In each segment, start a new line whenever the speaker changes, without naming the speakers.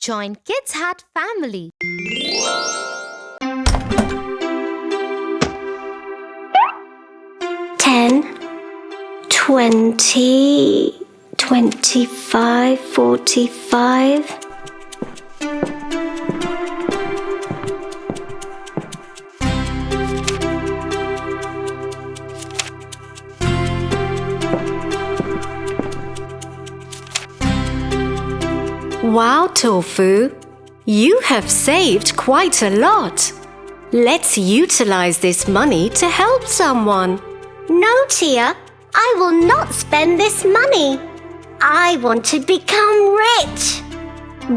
Join Kids Hat family.
Ten, 20, 25, 45.
Wow, Tofu! You have saved quite a lot. Let's utilize this money to help someone.
No, Tia, I will not spend this money. I want to become rich.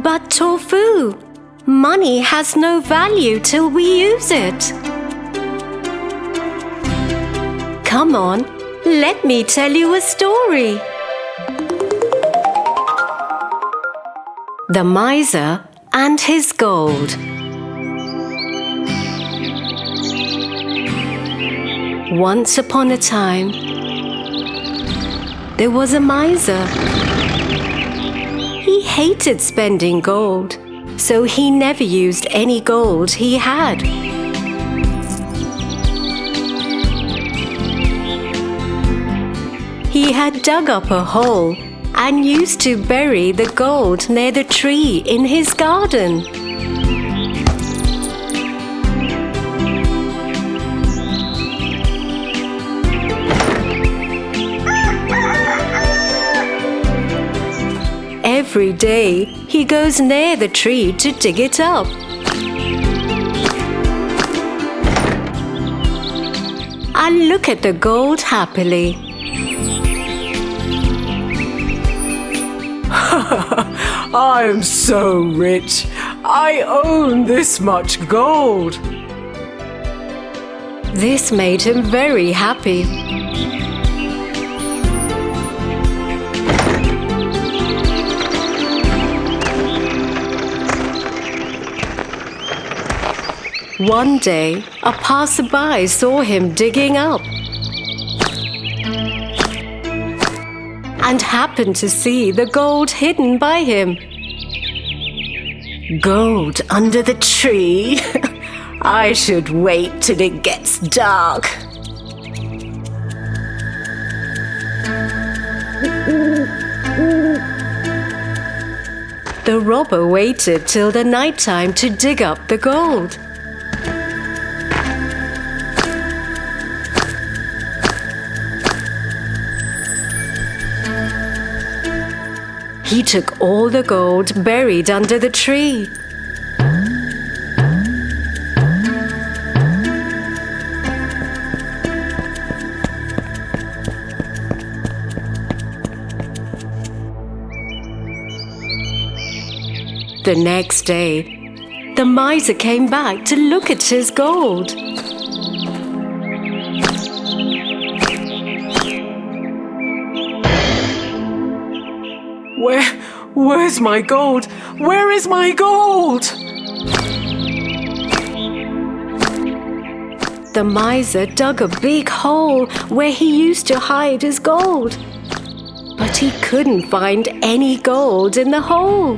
But Tofu, money has no value till we use it. Come on, let me tell you a story. The Miser and His Gold. Once upon a time, there was a miser. He hated spending gold, so he never used any gold he had. He had dug up a hole and used to bury the gold near the tree in his garden. Every day he goes near the tree to dig it up. And look at the gold happily.
I am so rich. I own this much gold.
This made him very happy. One day, a passerby saw him digging up and happened to see the gold hidden by him.
Gold under the tree? I should wait till it gets dark.
The robber waited till the night time to dig up the gold. He took all the gold buried under the tree. The next day, the miser came back to look at his gold.
Where's my gold? Where is my gold?
The miser dug a big hole where he used to hide his gold, but he couldn't find any gold in the hole.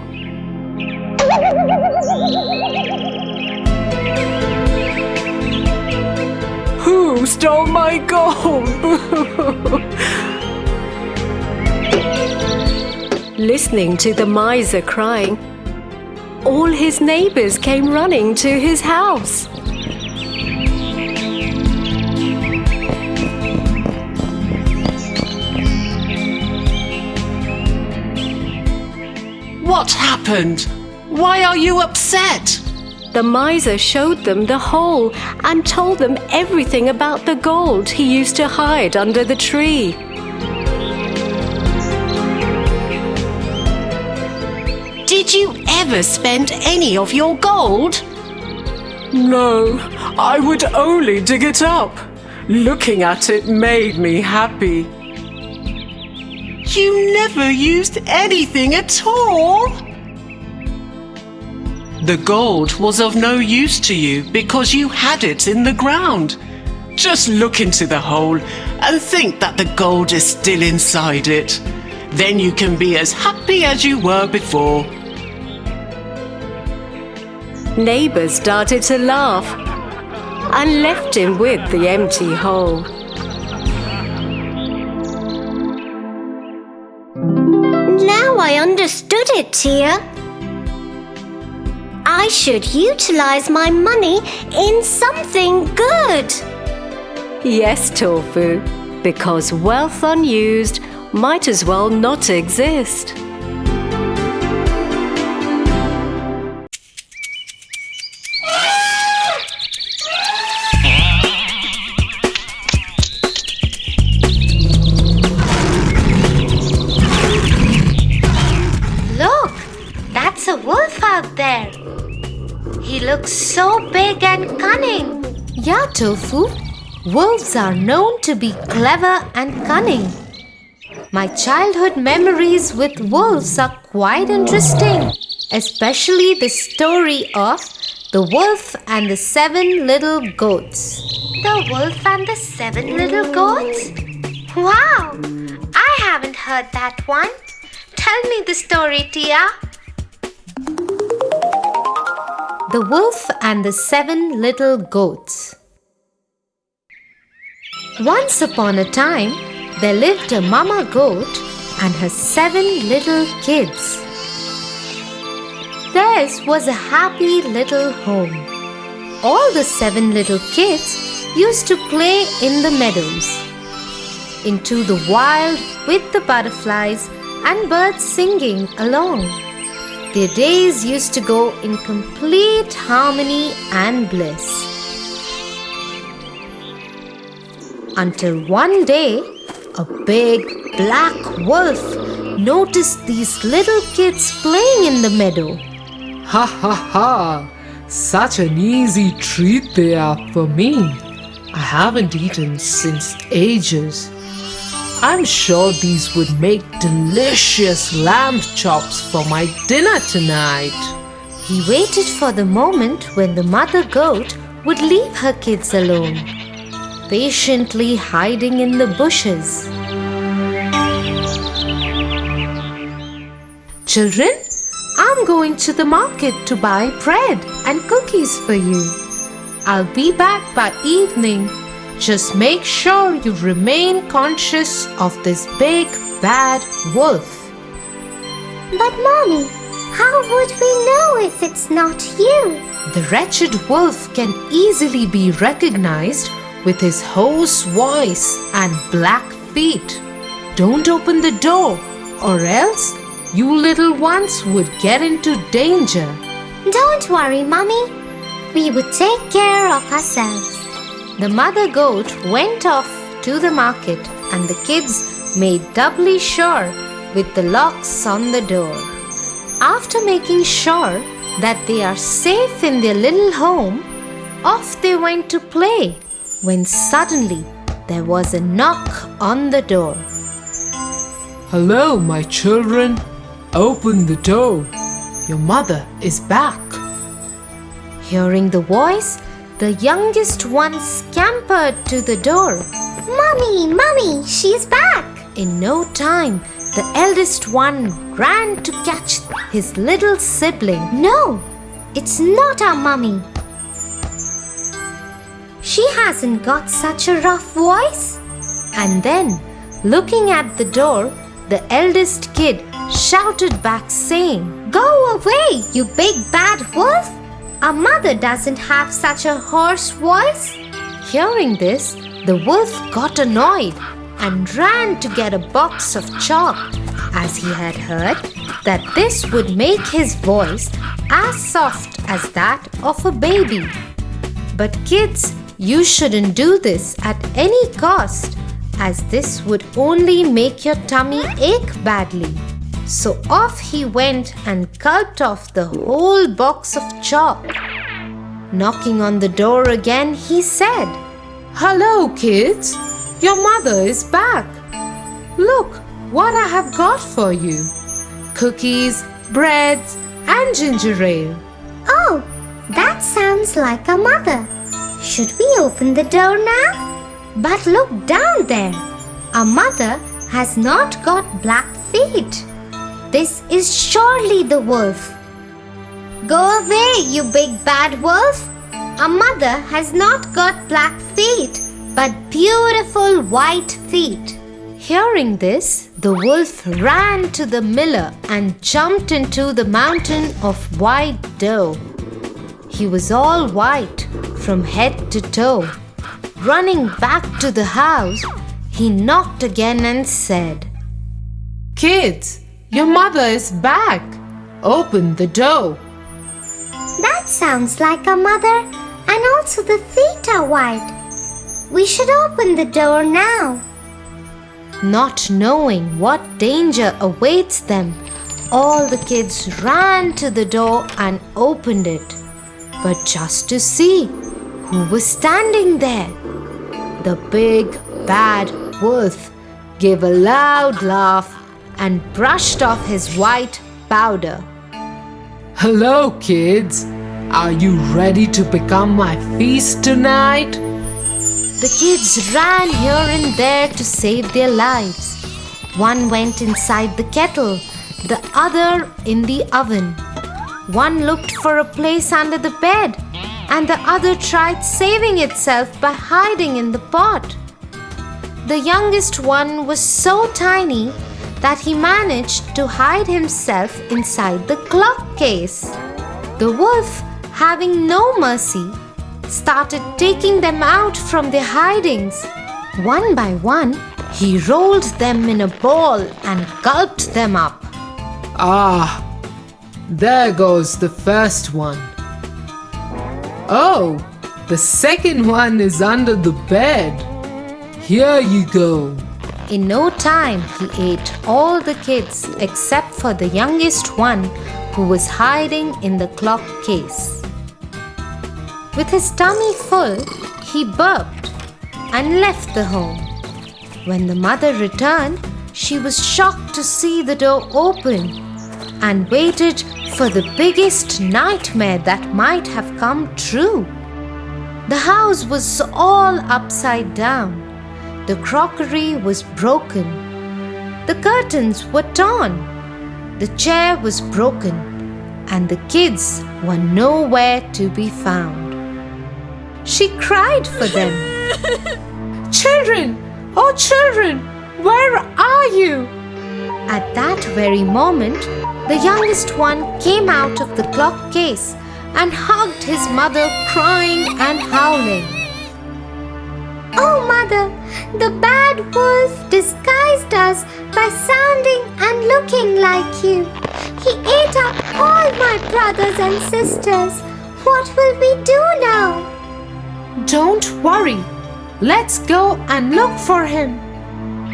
Who stole my gold?
Listening to the miser crying, all his neighbors came running to his house.
What happened? Why are you upset?
The miser showed them the hole and told them everything about the gold he used to hide under the tree.
Did you ever spend any of your gold?
No, I would only dig it up. Looking at it made me happy.
You never used anything at all? The gold was of no use to you because you had it in the ground. Just look into the hole and think that the gold is still inside it. Then you can be as happy as you were before.
neighbors started to laugh and left him with the empty hole.
Now I understood it, Tia. I should utilize my money in something good.
Yes, Tofu, because wealth unused might as well not exist.
Look, that's a wolf out there. He looks so big and cunning. Yeah, Tofu. Wolves are known to be clever and cunning. My childhood memories with wolves are quite interesting, especially the story of the wolf and the 7 little goats. The wolf and the 7 little goats? Wow! I haven't heard that one. Tell me the story, Tia. The Wolf and the 7 Little Goats. Once upon a time, there lived a mama goat and her 7 little kids. Theirs was a happy little home. All the 7 little kids used to play in the meadows, into the wild with the butterflies and birds singing along. Their days used to go in complete harmony and bliss. Until one day, a big black wolf noticed these little kids playing in the meadow.
Ha ha ha! Such an easy treat they are for me. I haven't eaten since ages. I'm sure these would make delicious lamb chops for my dinner tonight.
He waited for the moment when the mother goat would leave her kids alone, patiently hiding in the bushes. Children, I'm going to the market to buy bread and cookies for you. I'll be back by evening. Just make sure you remain conscious of this big bad wolf.
But Mommy, how would we know if it's not you?
The wretched wolf can easily be recognized with his hoarse voice and black feet. Don't open the door, or else you little ones would get into danger.
Don't worry, Mommy. We would take care of ourselves.
The mother goat went off to the market and the kids made doubly sure with the locks on the door. After making sure that they are safe in their little home, off they went to play when suddenly there was a knock on the door.
Hello, my children. Open the door. Your mother is back.
Hearing the voice, the youngest one scampered to the door.
Mommy, she's back.
In no time, the eldest one ran to catch his little sibling.
No, it's not our Mommy. She hasn't got such a rough voice.
And then, looking at the door, the eldest kid shouted back saying,
Go away, you big bad wolf. Our mother doesn't have such a hoarse voice.
Hearing this, the wolf got annoyed and ran to get a box of chalk, as he had heard that this would make his voice as soft as that of a baby. But kids, you shouldn't do this at any cost, as this would only make your tummy ache badly. So off he went and gulped off the whole box of chalk. Knocking on the door again, he said,
Hello, kids. Your mother is back. Look what I have got for you. Cookies, breads, and ginger ale.
Oh, that sounds like our mother. Should we open the door now? But look down there. Our mother has not got black feet. This is surely the wolf. Go away, you big bad wolf. A mother has not got black feet, but beautiful white feet.
Hearing this, the wolf ran to the miller and jumped into the mountain of white dough. He was all white from head to toe. Running back to the house, he knocked again and said,
Kids, your mother is back. Open the door.
That sounds like a mother, and also the feet are white. We should open the door now.
Not knowing what danger awaits them, all the kids ran to the door and opened it. But just to see who was standing there. The big bad wolf gave a loud laugh and brushed off his white powder.
Hello, kids. Are you ready to become my feast tonight?
The kids ran here and there to save their lives. One went inside the kettle, the other in the oven. One looked for a place under the bed, and the other tried saving itself by hiding in the pot. The youngest one was so tiny that he managed to hide himself inside the clock case. The wolf, having no mercy, started taking them out from their hidings. One by one, he rolled them in a ball and gulped them up.
Ah, there goes the first one. Oh, the second one is under the bed. Here you go.
In no time, he ate all the kids except for the youngest one who was hiding in the clock case. With his tummy full, he burped and left the home. When the mother returned, she was shocked to see the door open and waited for the biggest nightmare that might have come true. The house was all upside down. The crockery was broken. The curtains were torn. The chair was broken, and the kids were nowhere to be found. She cried for them.
Children, oh children, where are you?
At that very moment, the youngest one came out of the clock case and hugged his mother, crying and howling.
Oh, Mother, the bad wolf disguised us by sounding and looking like you. He ate up all my brothers and sisters. What will we do now?
Don't worry. Let's go and look for him.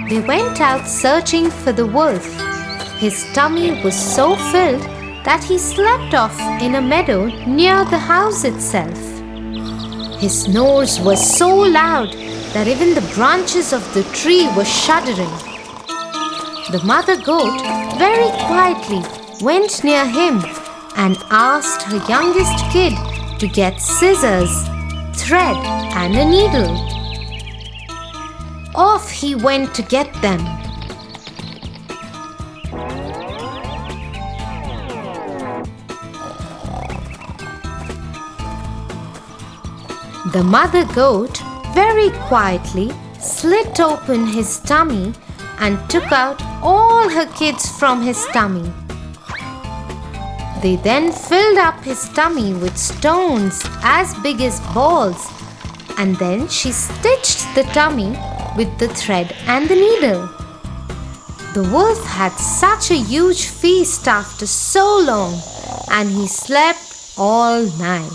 They went out searching for the wolf. His tummy was so filled that he slept off in a meadow near the house itself. His snores were so loud that even the branches of the tree were shuddering. The mother goat very quietly went near him and asked her youngest kid to get scissors, thread, and a needle. Off he went to get them. The mother goat very quietly slit open his tummy and took out all her kids from his tummy. They then filled up his tummy with stones as big as balls, and then she stitched the tummy with the thread and the needle. The wolf had such a huge feast after so long, and he slept all night.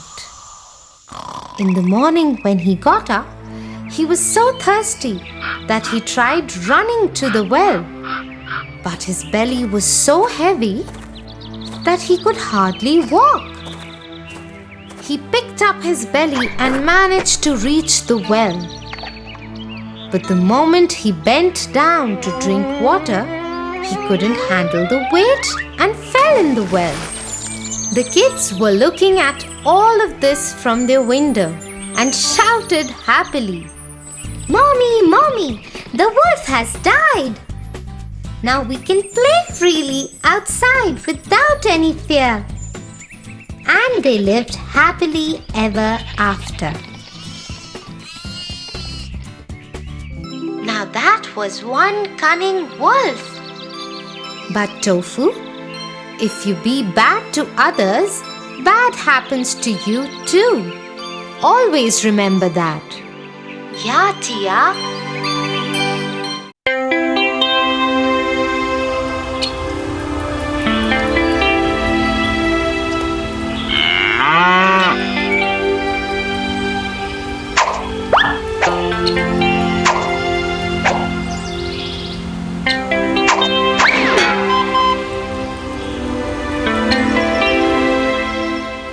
In the morning when he got up, he was so thirsty that he tried running to the well, but his belly was so heavy that he could hardly walk. He picked up his belly and managed to reach the well. But the moment he bent down to drink water, he couldn't handle the weight and fell in the well. The kids were looking at all of this from their window and shouted happily,
Mommy, Mommy, the wolf has died. Now we can play freely outside without any fear.
and they lived happily ever after. Now that was one cunning wolf. But Tofu, if you be bad to others, bad happens to you too. Always remember that. Yeah, Tia.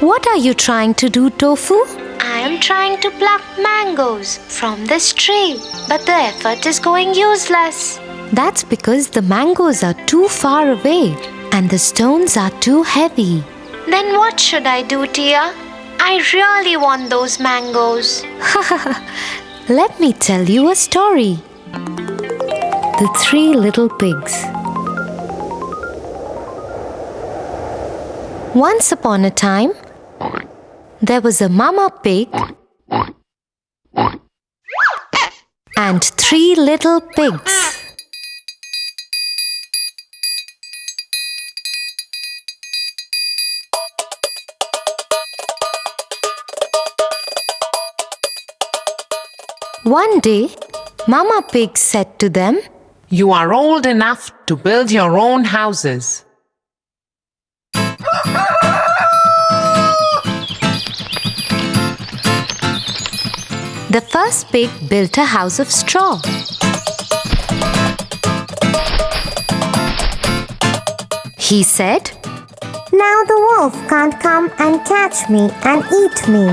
What are you trying to do, Tofu?
I am trying to pluck mangoes from this tree, but the effort is going useless.
That's because the mangoes are too far away and the stones are too heavy.
Then what should I do, Tia? I really want those mangoes.
Let me tell you a story. The Three Little Pigs. Once upon a time, there was a mama pig and three little pigs. One day, Mama Pig said to them,
"You are old enough to build your own houses."
The first pig built a house of straw. He said,
Now the wolf can't come and catch me and eat me.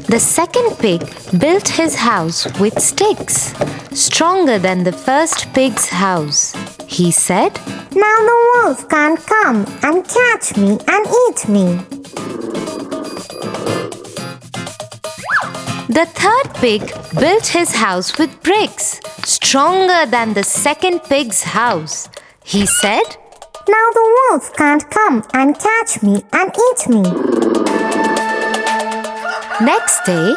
The second pig built his house with sticks, stronger than the first pig's house. He said,
Now the wolf can't come and catch me and eat me.
The third pig built his house with bricks, stronger than the second pig's house. He said,
Now the wolf can't come and catch me and eat me.
Next day,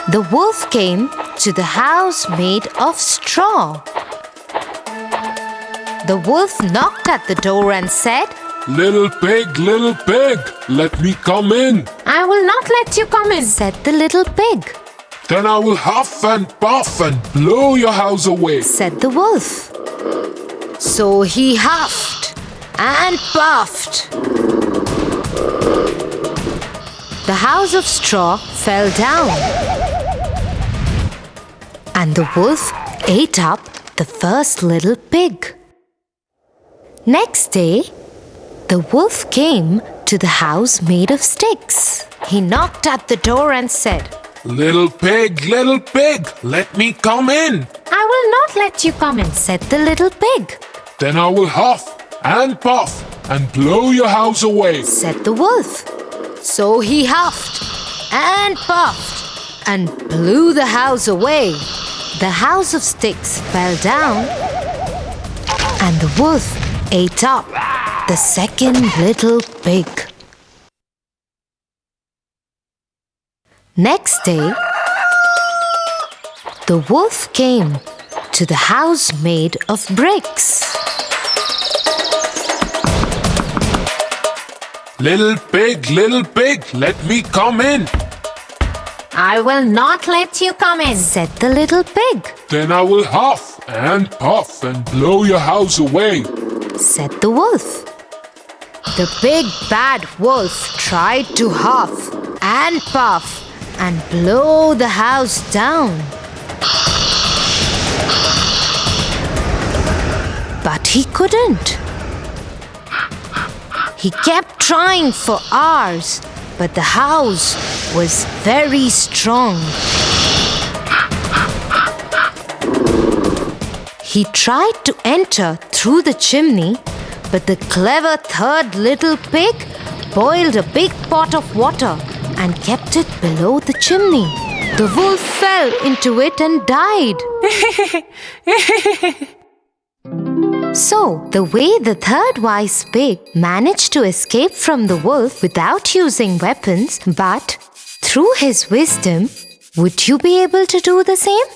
the wolf came to the house made of straw. The wolf knocked at the door and said,
little pig, let me come in.
"I will not let you come in,"
said the little pig.
Then I will huff and puff and blow your house away,
said the wolf. So he huffed and puffed. The house of straw fell down, and the wolf ate up the first little pig. Next day, the wolf came to the house made of sticks. He knocked at the door and said,
little pig, let me come in.
"I will not let you come in,"
said the little pig.
Then I will huff and puff and blow your house away,
said the wolf. So he huffed and puffed and blew the house away. The house of sticks fell down, and the wolf ate up the second little pig. Next day, the wolf came to the house made of bricks.
little pig, let me come in.
"I will not let you come in,"
said the little pig.
Then I will huff and puff and blow your house away,
said the wolf. The big bad wolf tried to huff and puff and blow the house down. But he couldn't. He kept trying for hours, but the house was very strong. He tried to enter through the chimney, but the clever third little pig boiled a big pot of water and kept it below the chimney. The wolf fell into it and died. So, the way the third wise pig managed to escape from the wolf without using weapons, but through his wisdom, would you be able to do the same?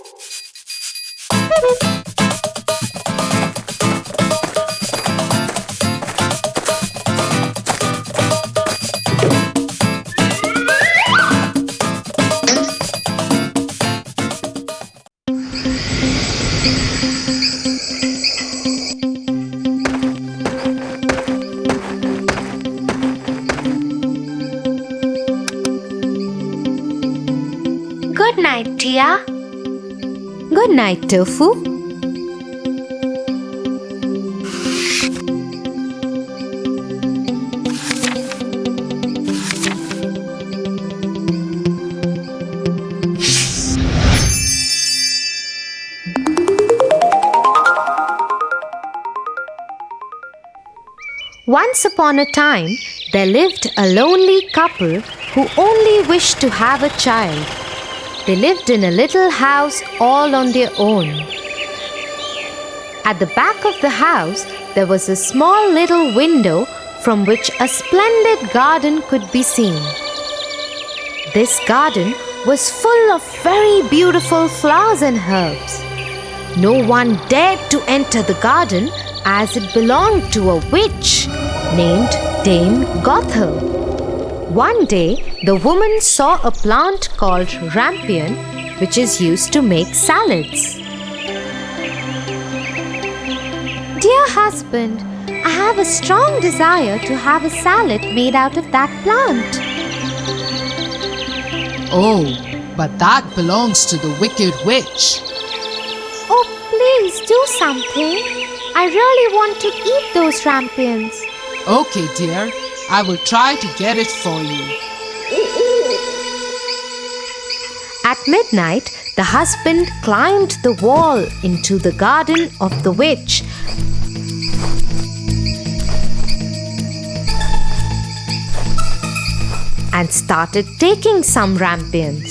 Good night, Tia.
Good night, Tofu. Once upon a time, there lived a lonely couple who only wished to have a child. They lived in a little house all on their own. At the back of the house, there was a small little window from which a splendid garden could be seen. This garden was full of very beautiful flowers and herbs. No one dared to enter the garden as it belonged to a witch named Dame Gothel. One day, the woman saw a plant called rampion, which is used to make salads.
Dear husband, I have a strong desire to have a salad made out of that plant.
Oh, but that belongs to the wicked witch.
Oh, please do something. I really want to eat those rampions.
Okay, dear. I will try to get it for you.
At midnight, the husband climbed the wall into the garden of the witch and started taking some rampions.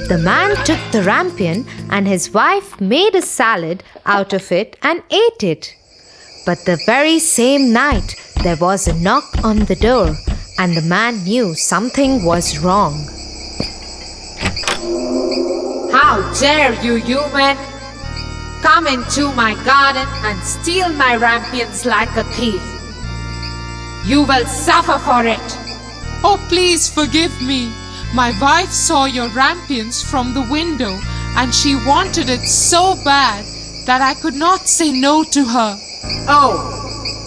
The man took the rampion and his wife made a salad out of it and ate it. But the very same night, there was a knock on the door, and the man knew something was wrong.
How dare you, human! Come into my garden and steal my rampions like a thief. You will suffer for it.
Oh, please forgive me. My wife saw your rampions from the window and she wanted it so bad that I could not say no to her.
Oh,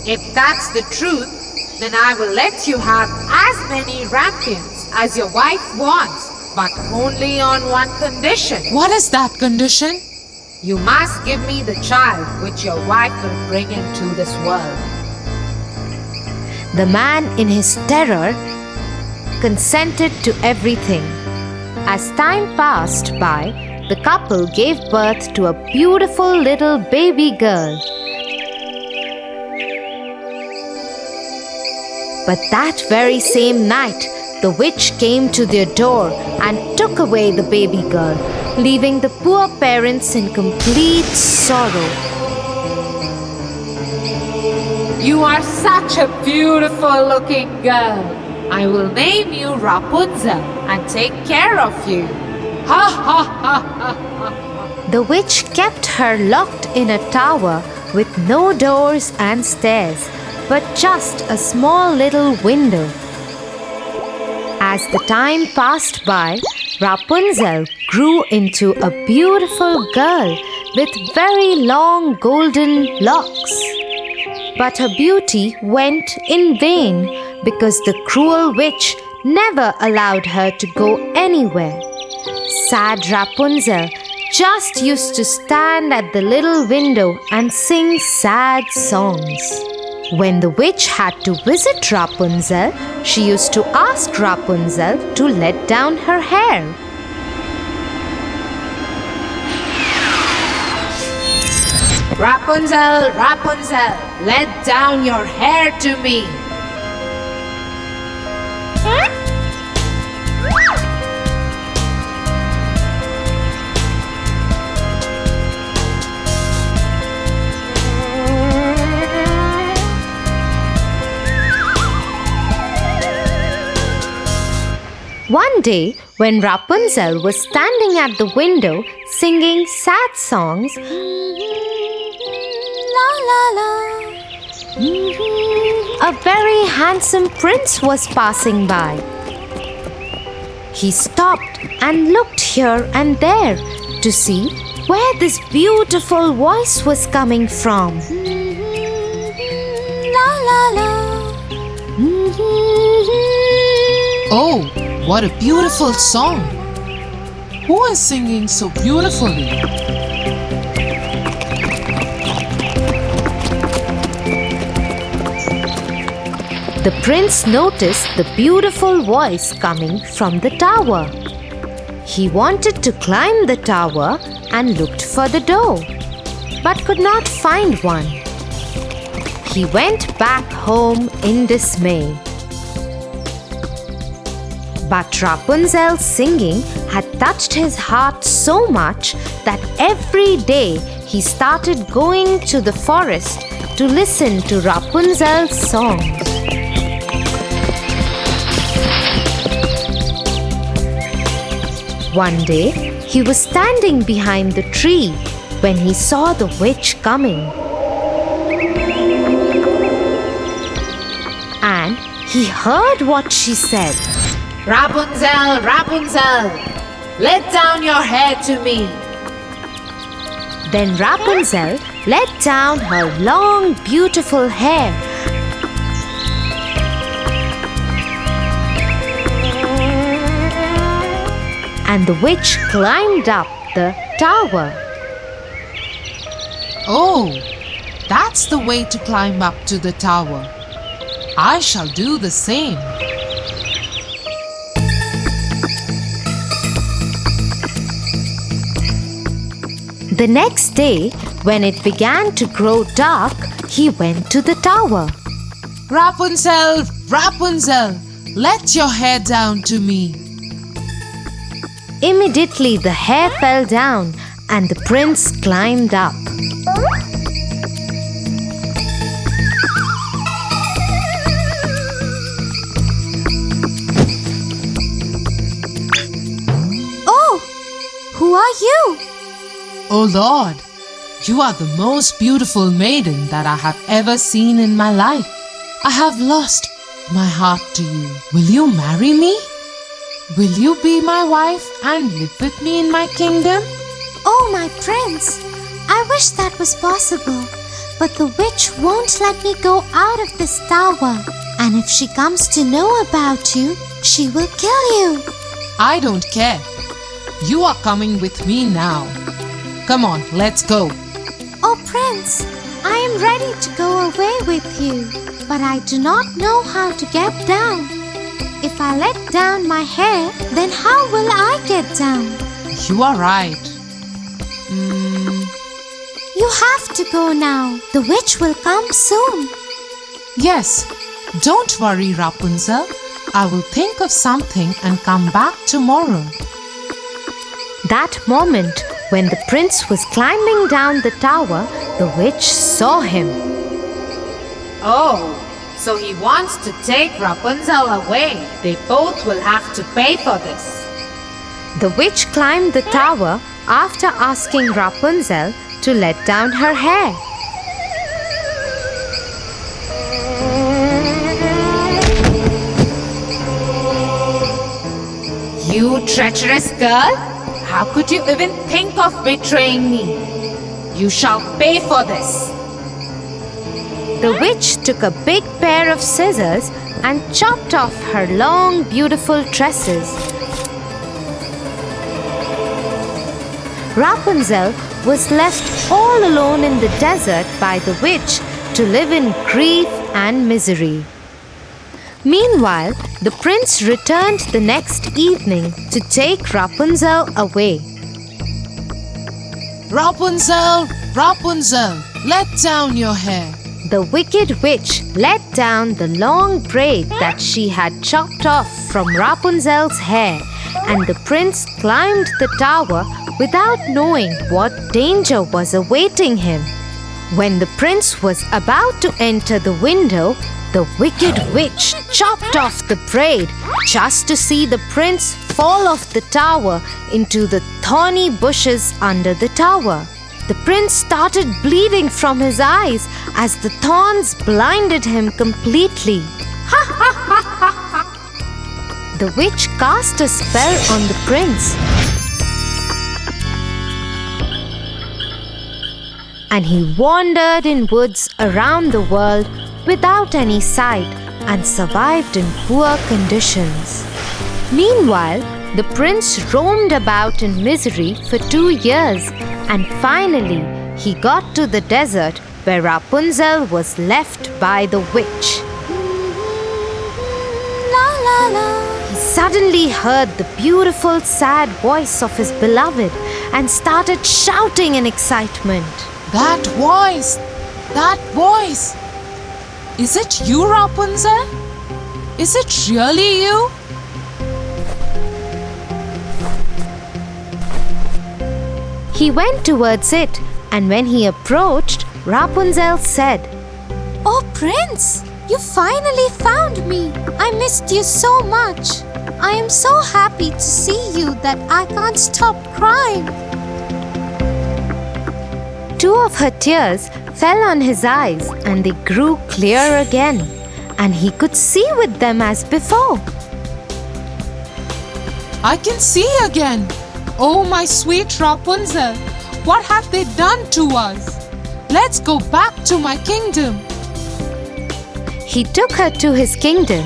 if that's the truth, then I will let you have as many rampions as your wife wants, but only on one condition.
What is that condition?
You must give me the child which your wife will bring into this world.
The man, in his terror, consented to everything. As time passed by, the couple gave birth to a beautiful little baby girl. But that very same night, the witch came to their door and took away the baby girl, leaving the poor parents in complete sorrow.
You are such a beautiful looking girl. I will name you Rapunzel and take care of you. Ha ha ha ha ha.
The witch kept her locked in a tower with no doors and stairs, but just a small little window. As the time passed by, Rapunzel grew into a beautiful girl with very long golden locks. But her beauty went in vain because the cruel witch never allowed her to go anywhere. Sad Rapunzel just used to stand at the little window and sing sad songs. When the witch had to visit Rapunzel, she used to ask Rapunzel to let down her hair.
Rapunzel, Rapunzel, let down your hair to me.
One day, when Rapunzel was standing at the window singing sad songs,
La la la.
a very handsome prince was passing by. He stopped and looked here and there to see where this beautiful voice was coming from.
La la la.
Oh, what a beautiful song! Who is singing so beautifully?
The prince noticed the beautiful voice coming from the tower. He wanted to climb the tower and looked for the door, but could not find one. He went back home in dismay. But Rapunzel's singing had touched his heart so much that every day he started going to the forest to listen to Rapunzel's songs. One day, he was standing behind the tree when he saw the witch coming. And he heard what she said.
Rapunzel, Rapunzel, let down your hair to me.
Then Rapunzel let down her long, beautiful hair. And the witch climbed up the tower.
Oh, that's the way to climb up to the tower. I shall do the same.
The next day, when it began to grow dark, he went to the tower.
Rapunzel, Rapunzel, let your hair down to me.
Immediately the hair fell down and the prince climbed up.
Oh, who are you?
Oh Lord, you are the most beautiful maiden that I have ever seen in my life. I have lost my heart to you. Will you marry me? Will you be my wife and live with me in my kingdom?
Oh, my prince, I wish that was possible, but the witch won't let me go out of this tower. And if she comes to know about you, she will kill you.
I don't care. You are coming with me now. Come on, let's go.
Oh, prince, I am ready to go away with you, but I do not know how to get down. If I let down my hair, then how will I get down?
You are right.
You have to go now. The witch will come soon.
Yes, don't worry, Rapunzel. I will think of something and come back tomorrow.
That moment, when the prince was climbing down the tower, the witch saw him.
Oh, so he wants to take Rapunzel away. They both will have to pay for this.
The witch climbed the tower after asking Rapunzel to let down her hair.
You treacherous girl! How could you even think of betraying me? You shall pay for this.
The witch took a big pair of scissors and chopped off her long, beautiful tresses. Rapunzel was left all alone in the desert by the witch to live in grief and misery. Meanwhile, the prince returned the next evening to take Rapunzel away.
Rapunzel, Rapunzel, let down your hair.
The wicked witch let down the long braid that she had chopped off from Rapunzel's hair, and the prince climbed the tower without knowing what danger was awaiting him. When the prince was about to enter the window, the wicked witch chopped off the braid just to see the prince fall off the tower into the thorny bushes under the tower. The prince started bleeding from his eyes as the thorns blinded him completely. The witch cast a spell on the prince, and he wandered in woods around the world without any sight and survived in poor conditions. Meanwhile, the prince roamed about in misery for 2 years, and finally he got to the desert where Rapunzel was left by the witch.
La la la.
He suddenly heard the beautiful, sad voice of his beloved and started shouting in excitement.
That voice! That voice! Is it you, Rapunzel? Is it really you?
He went towards it, and when he approached, Rapunzel said,
Oh, Prince, you finally found me. I missed you so much. I am so happy to see you that I can't stop crying.
2 of her tears fell on his eyes, and they grew clear again, and he could see with them as before.
I can see again. Oh, my sweet Rapunzel, what have they done to us? Let's go back to my kingdom.
He took her to his kingdom.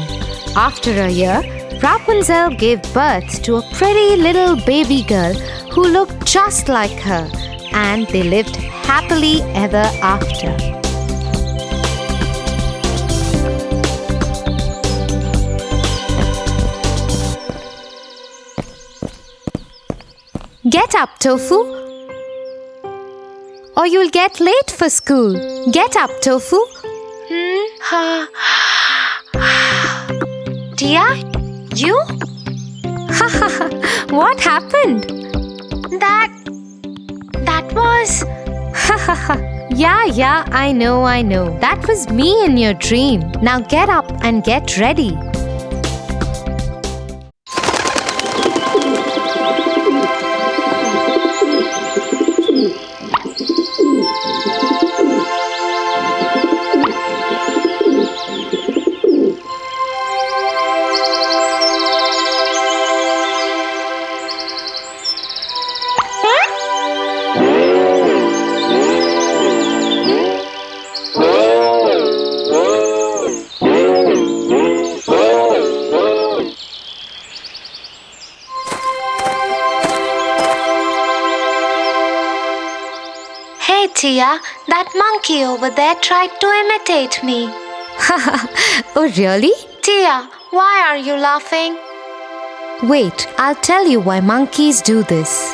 After a year, Rapunzel gave birth to a pretty little baby girl who looked just like her, and they lived happily ever after. Get up, Tofu, or you'll get late for school. Get up, Tofu. Tia, you? What happened?
That was...
Yeah, I know. That was me in your dream. Now get up and get ready.
Tia, that monkey over there tried to imitate me.
Oh, really?
Tia, why are you laughing?
Wait, I'll tell you why monkeys do this.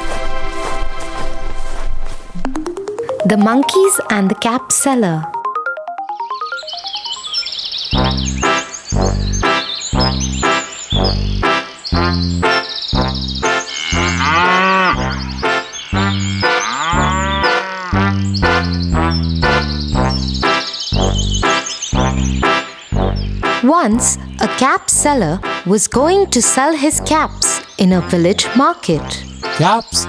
The monkeys and the cap seller. Once, a cap seller was going to sell his caps in a village market.
Caps,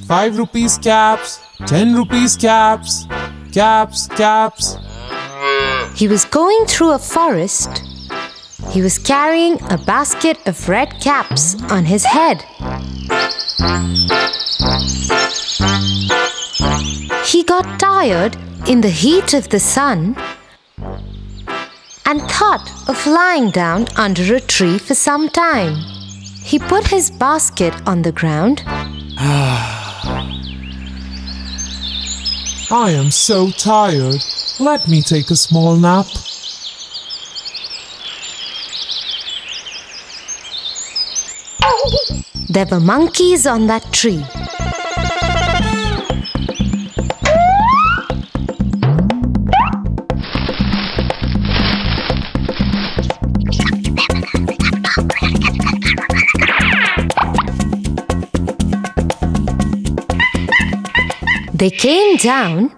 5 rupees caps, 10 rupees caps, caps.
He was going through a forest. He was carrying a basket of red caps on his head. He got tired in the heat of the sun and thought of lying down under a tree for some time. He put his basket on the ground.
I am so tired. Let me take a small nap.
There were monkeys on that tree. They came down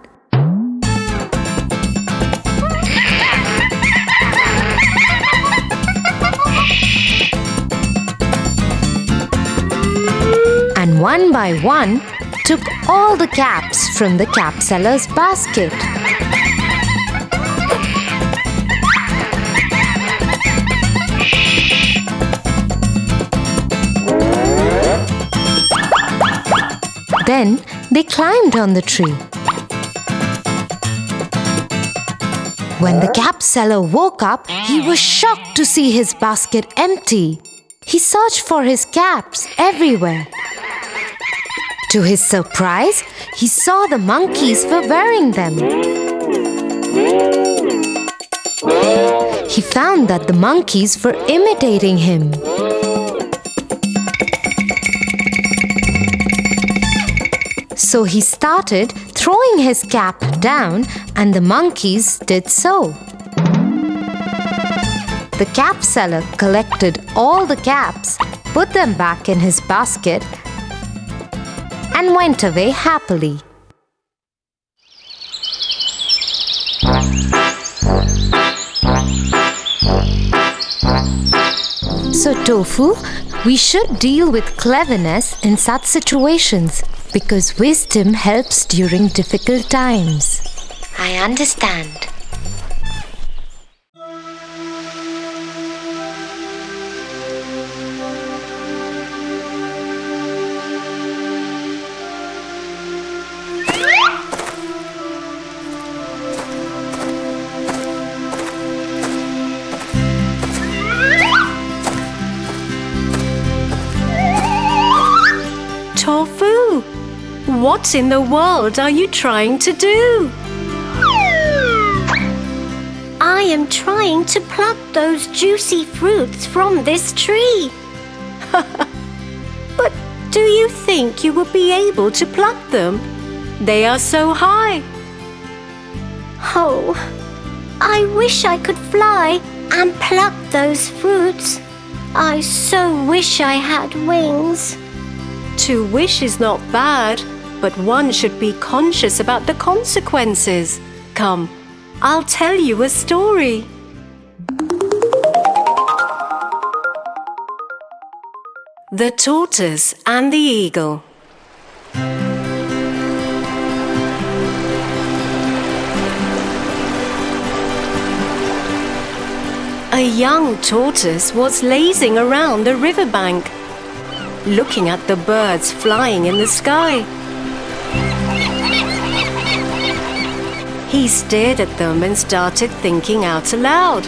and one by one took all the caps from the cap seller's basket. Then they climbed on the tree. When the cap seller woke up, he was shocked to see his basket empty. He searched for his caps everywhere. To his surprise, he saw the monkeys were wearing them. He found that the monkeys were imitating him. So he started throwing his cap down, and the monkeys did so. The cap seller collected all the caps, put them back in his basket, and went away happily. So, Tofu, we should deal with cleverness in such situations because wisdom helps during difficult times.
I understand.
Tofu, what in the world are you trying to do?
I am trying to pluck those juicy fruits from this tree.
But do you think you will be able to pluck them? They are so high.
Oh, I wish I could fly and pluck those fruits. I so wish I had wings.
To wish is not bad, but one should be conscious about the consequences. Come, I'll tell you a story. The Tortoise and the Eagle. A young tortoise was lazing around the riverbank, looking at the birds flying in the sky. He stared at them and started thinking out aloud.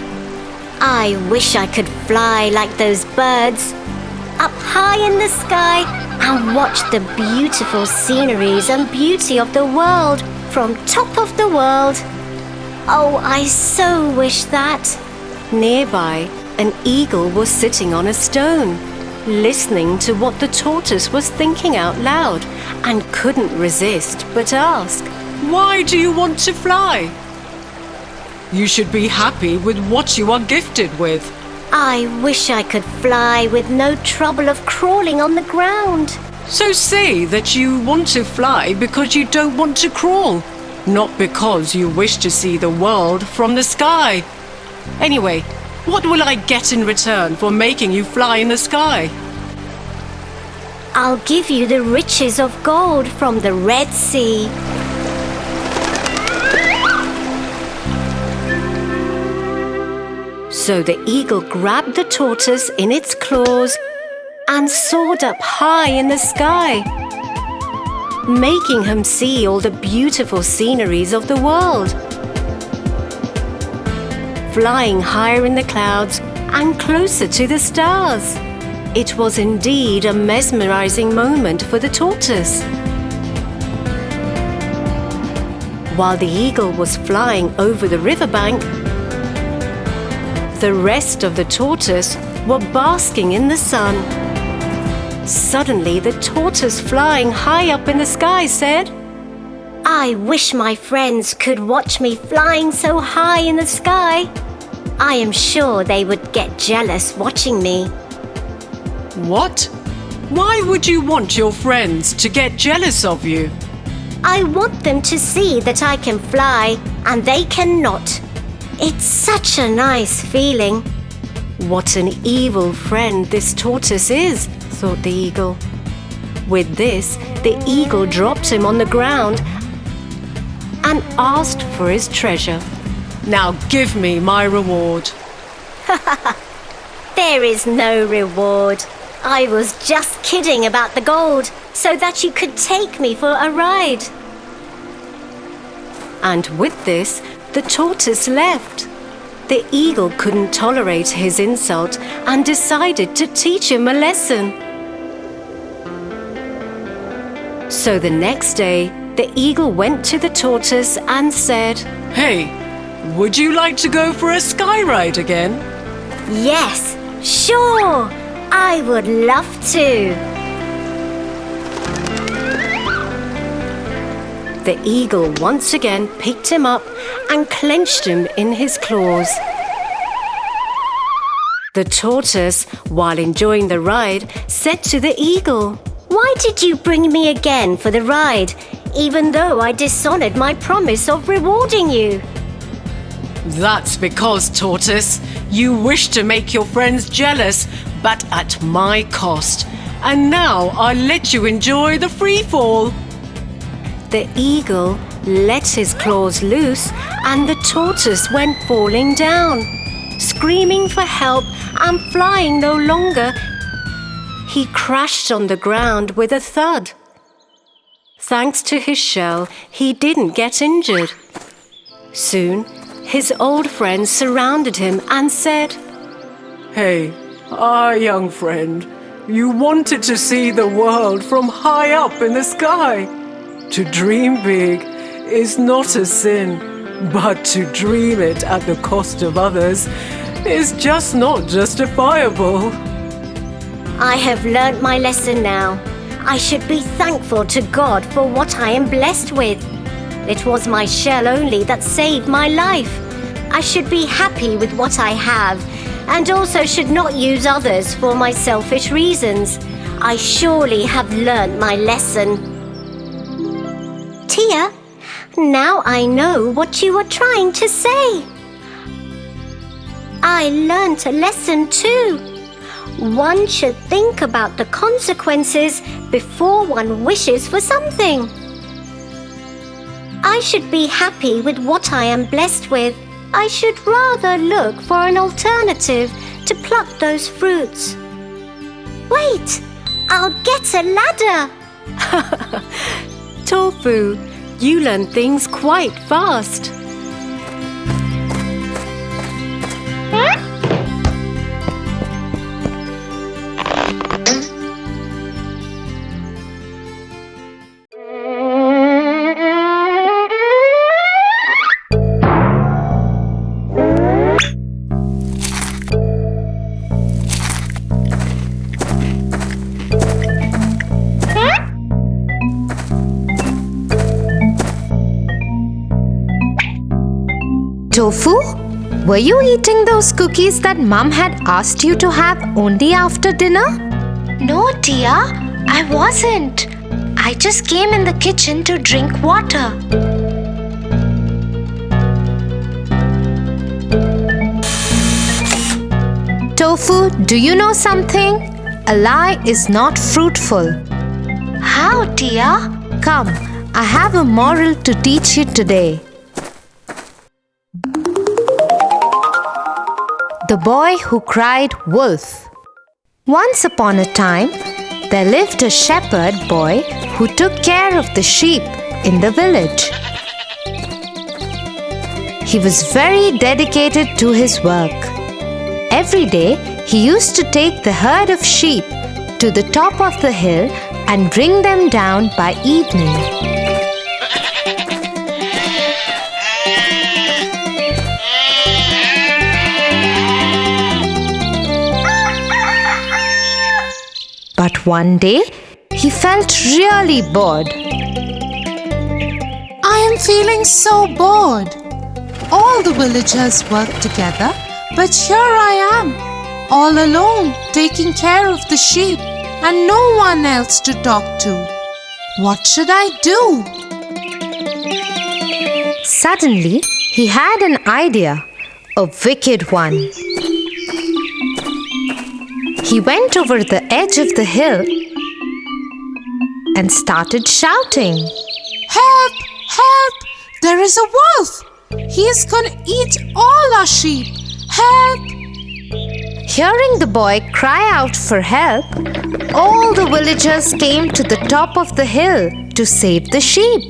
I wish I could fly like those birds, up high in the sky and watch the beautiful sceneries and beauty of the world from top of the world. Oh, I so wish that.
Nearby, an eagle was sitting on a stone, listening to what the tortoise was thinking out loud, and couldn't resist but ask,
Why do you want to fly? You should be happy with what you are gifted with.
I wish I could fly with no trouble of crawling on the ground.
So say that you want to fly because you don't want to crawl, not because you wish to see the world from the sky. Anyway, what will I get in return for making you fly in the sky?
I'll give you the riches of gold from the Red Sea.
So the eagle grabbed the tortoise in its claws and soared up high in the sky, making him see all the beautiful sceneries of the world. Flying higher in the clouds and closer to the stars. It was indeed a mesmerizing moment for the tortoise. While the eagle was flying over the riverbank, the rest of the tortoise were basking in the sun. Suddenly, the tortoise flying high up in the sky said,
I wish my friends could watch me flying so high in the sky. I am sure they would get jealous watching me.
What? Why would you want your friends to get jealous of you?
I want them to see that I can fly and they cannot. It's such a nice feeling. What an evil friend this tortoise is, thought the eagle. With this, the eagle dropped him on the ground and asked for his treasure.
Now give me my reward.
There is no reward. I was just kidding about the gold so that you could take me for a ride. And with this, the tortoise left. The eagle couldn't tolerate his insult and decided to teach him a lesson. So the next day, the eagle went to the tortoise and said,
Hey, would you like to go for a sky ride again?
Yes, sure, I would love to. The eagle once again picked him up and clenched him in his claws. The tortoise, while enjoying the ride, said to the eagle, Why did you bring me again for the ride, even though I dishonored my promise of rewarding you?
That's because, tortoise, you wish to make your friends jealous, but at my cost. And now I'll let you enjoy the free fall.
The eagle let his claws loose and the tortoise went falling down. Screaming for help and flying no longer, he crashed on the ground with a thud. Thanks to his shell, he didn't get injured. Soon, his old friends surrounded him and said,
Hey, young friend, you wanted to see the world from high up in the sky. To dream big is not a sin, but to dream it at the cost of others is just not justifiable.
I have learnt my lesson now. I should be thankful to God for what I am blessed with. It was my shell only that saved my life. I should be happy with what I have and also should not use others for my selfish reasons. I surely have learnt my lesson. Tia, now I know what you were trying to say. I learnt a lesson too. One should think about the consequences before one wishes for something. I should be happy with what I am blessed with. I should rather look for an alternative to pluck those fruits. Wait, I'll get a ladder. Tofu, you learn things quite fast.
Tofu, were you eating those cookies that Mum had asked you to have only after dinner?
No, Tia, I wasn't. I just came in the kitchen to drink water.
Tofu, do you know something? A lie is not fruitful.
How, Tia?
Come, I have a moral to teach you today. The Boy Who Cried Wolf. Once upon a time, there lived a shepherd boy who took care of the sheep in the village. He was very dedicated to his work. Every day, he used to take the herd of sheep to the top of the hill and bring them down by evening. But one day, he felt really bored.
I am feeling so bored. All the villagers work together, but here I am, all alone, taking care of the sheep and no one else to talk to. What should I do?
Suddenly, he had an idea, a wicked one. He went over the edge of the hill and started shouting.
Help! Help! There is a wolf! He is gonna eat all our sheep! Help!
Hearing the boy cry out for help, all the villagers came to the top of the hill to save the sheep.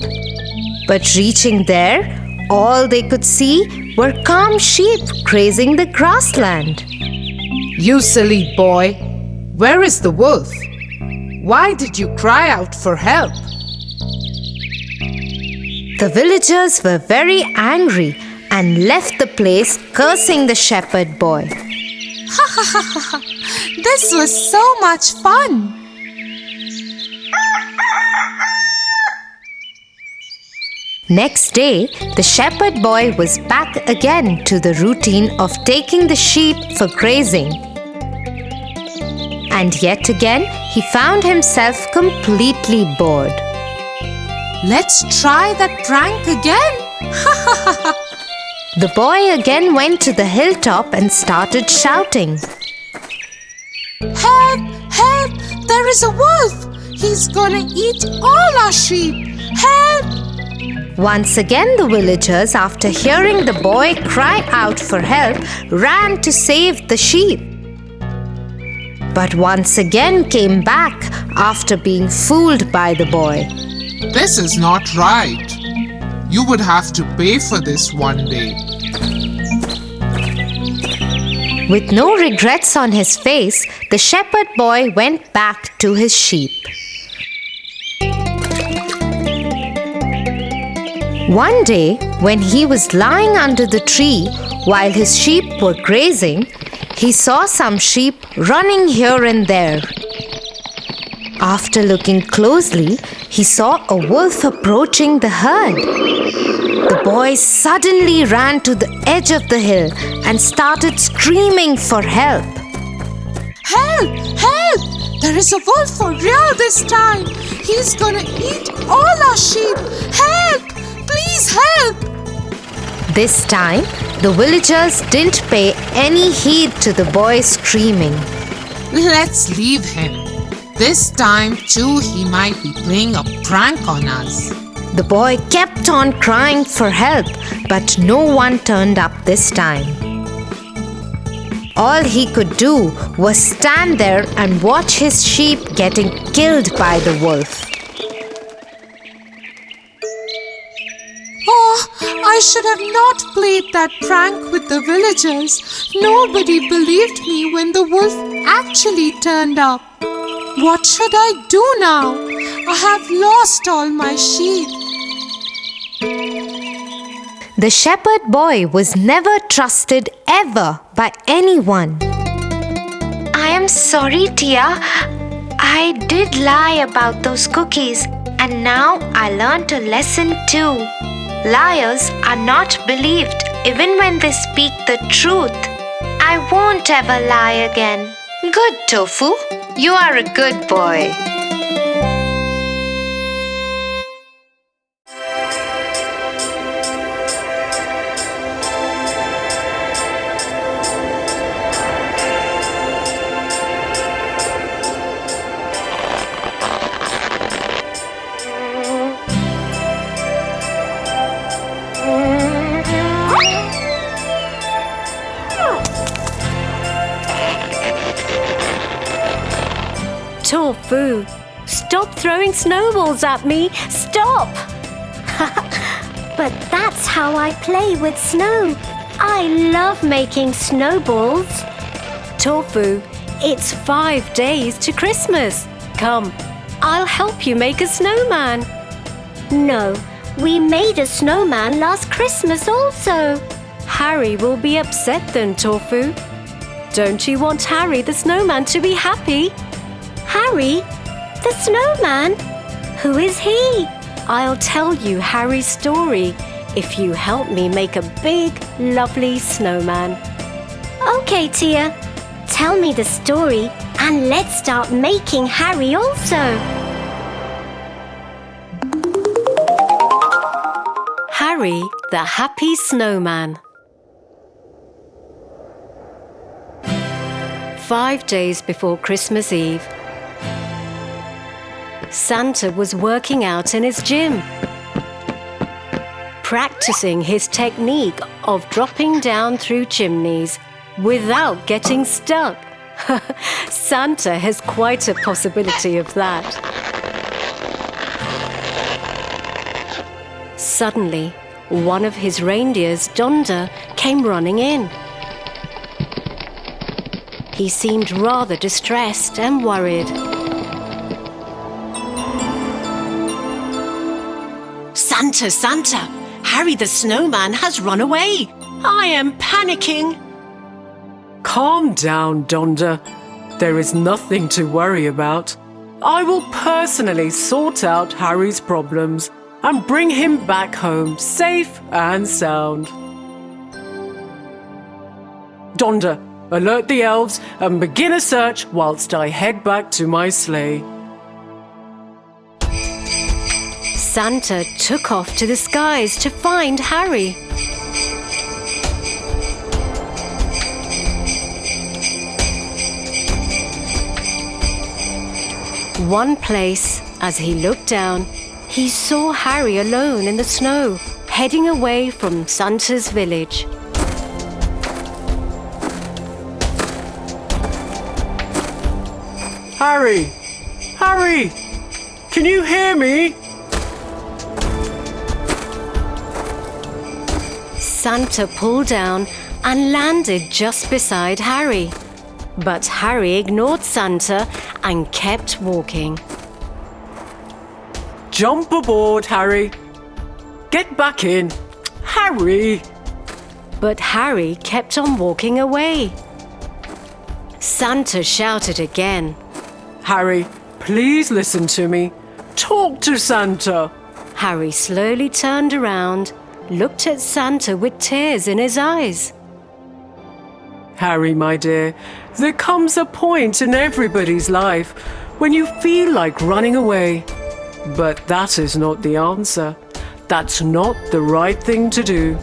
But reaching there, all they could see were calm sheep grazing the grassland.
You silly boy, where is the wolf? Why did you cry out for help?
The villagers were very angry and left the place cursing the shepherd boy.
Ha ha ha ha ha! This was so much fun!
Next day, the shepherd boy was back again to the routine of taking the sheep for grazing. And yet again, he found himself completely bored.
Let's try that prank again! Ha ha ha ha!
The boy again went to the hilltop and started shouting.
Help! Help! There is a wolf! He's gonna eat all our sheep! Help!
Once again, the villagers, after hearing the boy cry out for help, ran to save the sheep. But once again came back after being fooled by the boy.
This is not right. You would have to pay for this one day.
With no regrets on his face, the shepherd boy went back to his sheep. One day, when he was lying under the tree while his sheep were grazing, he saw some sheep running here and there. After looking closely, he saw a wolf approaching the herd. The boy suddenly ran to the edge of the hill and started screaming for help.
Help! Help! There is a wolf for real this time! He's gonna eat all our sheep! Help! Please help!
This time, the villagers didn't pay any heed to the boy screaming.
Let's leave him. This time too he might be playing a prank on us.
The boy kept on crying for help, but no one turned up this time. All he could do was stand there and watch his sheep getting killed by the wolf.
Oh, I should have not played that prank with the villagers. Nobody believed me when the wolf actually turned up. What should I do now? I have lost all my sheep.
The shepherd boy was never trusted ever by anyone.
I am sorry, Tia. I did lie about those cookies, and now I learned a lesson too. Liars are not believed even when they speak the truth. I won't ever lie again.
Good, Tofu. You are a good boy.
Tofu, stop throwing snowballs at me! Stop!
But that's how I play with snow. I love making snowballs.
Tofu, it's 5 days to Christmas. Come, I'll help you make a snowman.
No, we made a snowman last Christmas also.
Harry will be upset then, Tofu. Don't you want Harry the snowman to be happy?
Harry? The snowman? Who is he?
I'll tell you Harry's story if you help me make a big, lovely snowman.
Okay, Tia. Tell me the story and let's start making Harry also.
Harry the Happy Snowman. 5 days before Christmas Eve, Santa was working out in his gym, practicing his technique of dropping down through chimneys without getting stuck. Santa has quite a possibility of that. Suddenly, one of his reindeers, Donder, came running in. He seemed rather distressed and worried.
Santa, Santa! Harry the Snowman has run away! I am panicking! Calm down, Donder. There is nothing to worry about. I will personally sort out Harry's problems and bring him back home safe and sound. Donder, alert the elves and begin a search whilst I head back to my sleigh.
Santa took off to the skies to find Harry. One place, as he looked down, he saw Harry alone in the snow, heading away from Santa's village.
Harry! Harry! Can you hear me?
Santa pulled down and landed just beside Harry. But Harry ignored Santa and kept walking.
Jump aboard, Harry. Get back in. Harry!
But Harry kept on walking away. Santa shouted again.
Harry, please listen to me. Talk to Santa.
Harry slowly turned around, looked at Santa with tears in his eyes.
Harry, my dear, there comes a point in everybody's life when you feel like running away. But that is not the answer. That's not the right thing to do.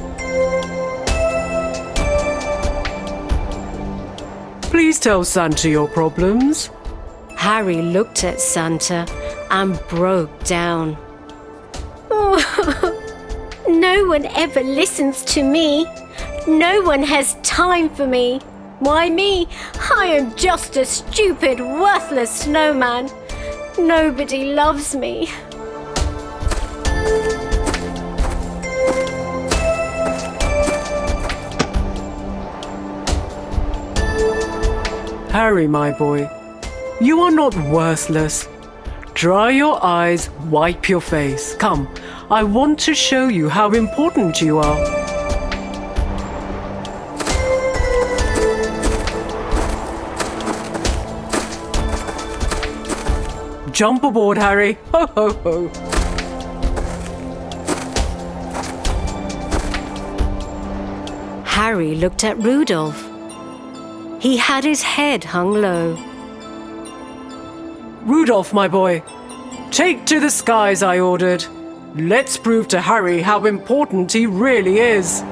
Please tell Santa your problems.
Harry looked at Santa and broke down.
Oh, no one ever listens to me. No one has time for me. Why me? I am just a stupid, worthless snowman. Nobody loves me.
Harry, my boy, you are not worthless. Dry your eyes, wipe your face. Come, I want to show you how important you are. Jump aboard, Harry. Ho, ho, ho.
Harry looked at Rudolph. He had his head hung low.
Rudolph, my boy, take to the skies, I ordered. Let's prove to Harry how important he really is.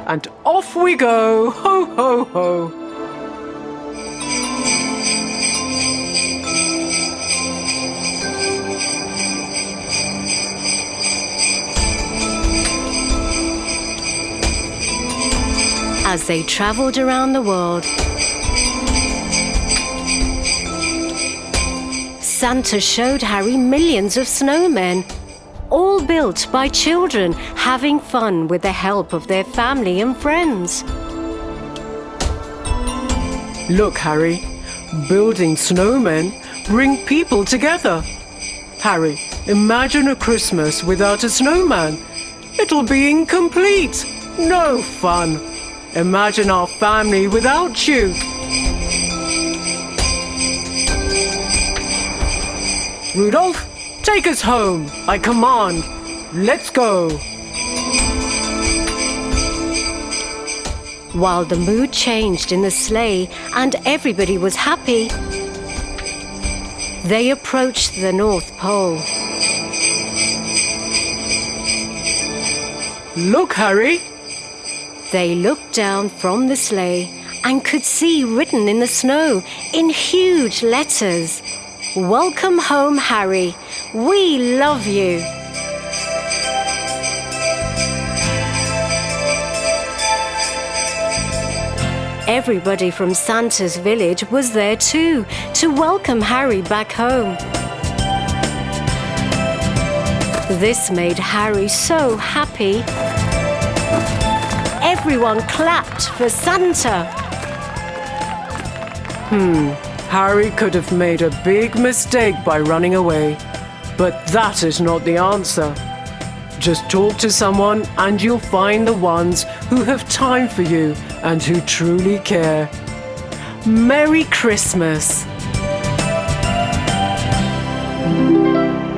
And off we go. Ho, ho, ho.
As they traveled around the world, Santa showed Harry millions of snowmen, all built by children having fun with the help of their family and friends.
Look, Harry, building snowmen bring people together. Harry, imagine a Christmas without a snowman. It'll be incomplete. No fun. Imagine our family without you. Rudolph, take us home. I command. Let's go.
While the mood changed in the sleigh and everybody was happy, they approached the North Pole.
Look, Harry.
They looked down from the sleigh and could see written in the snow in huge letters, "Welcome home, Harry. We love you." Everybody from Santa's village was there too to welcome Harry back home. This made Harry so happy. Everyone clapped for Santa.
Harry could have made a big mistake by running away. But that is not the answer. Just talk to someone and you'll find the ones who have time for you and who truly care. Merry Christmas!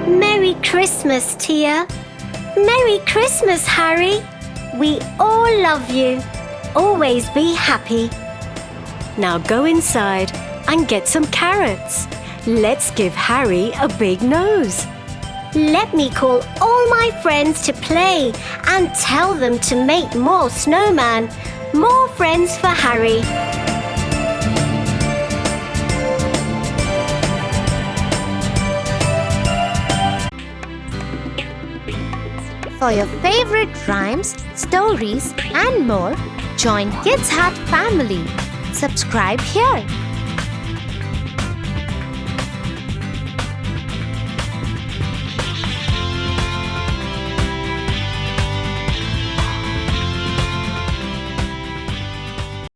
Merry Christmas, Tia. Merry Christmas, Harry. We all love you. Always be happy.
Now go inside and get some carrots. Let's give Harry a big nose.
Let me call all my friends to play and tell them to make more snowman. More friends for Harry.
For your favorite rhymes, stories, and more, join Kids Hut family. Subscribe here.